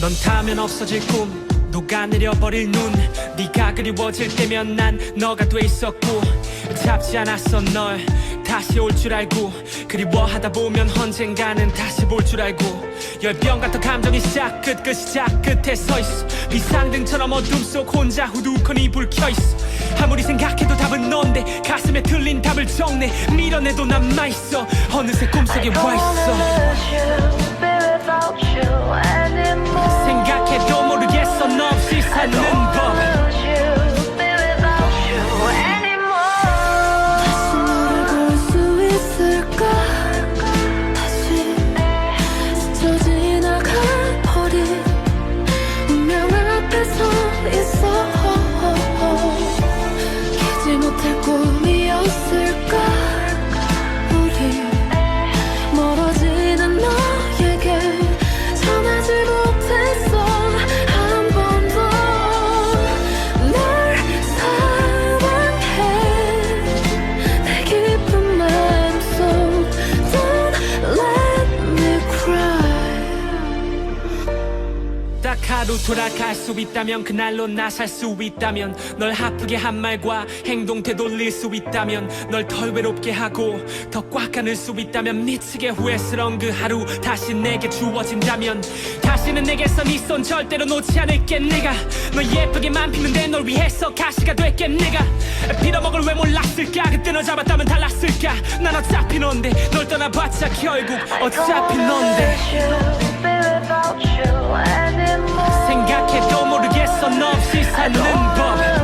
넌 닿으면 없어질 꿈, 녹아내려버릴 눈. 네가 그리워질 때면 난 너가 돼 있었고, 잡지 않았어 널 다시 올 줄 알고. 그리워하다 보면 언젠가는 다시 볼 줄 알고. 열병 같은 감정이 시작 끝 시작 끝에 서있어. 비상등처럼 어둠 속 혼자 후두커니 불 켜있어. 아무리 생각해도 답은 넌데 가슴에 틀린 답을 적내. 밀어내도 남아있어. 어느새 꿈속에 와있어. 생각해도 모르겠어 너 없이 사는 법. 딱 하루 돌아갈 수 있다면, 그날로 나 살 수 있다면, 널 아프게 한 말과 행동 되돌릴 수 있다면, 널 덜 외롭게 하고 더 꽉 안을 수 있다면, 미치게 후회스러운 그 하루 다시 내게 주어진다면, 다시는 내게서 네 손 절대로 놓지 않을게. 내가 너 예쁘게만 피는데 널 위해서 가시가 될게. 내가 빌어먹을 왜 몰랐을까. 그때 너 잡았다면 달랐을까. 난 어차피 넌데, 널 떠나봤자 결국 어차피 넌데. 생각해도 모르겠어 너 없이 사는 법.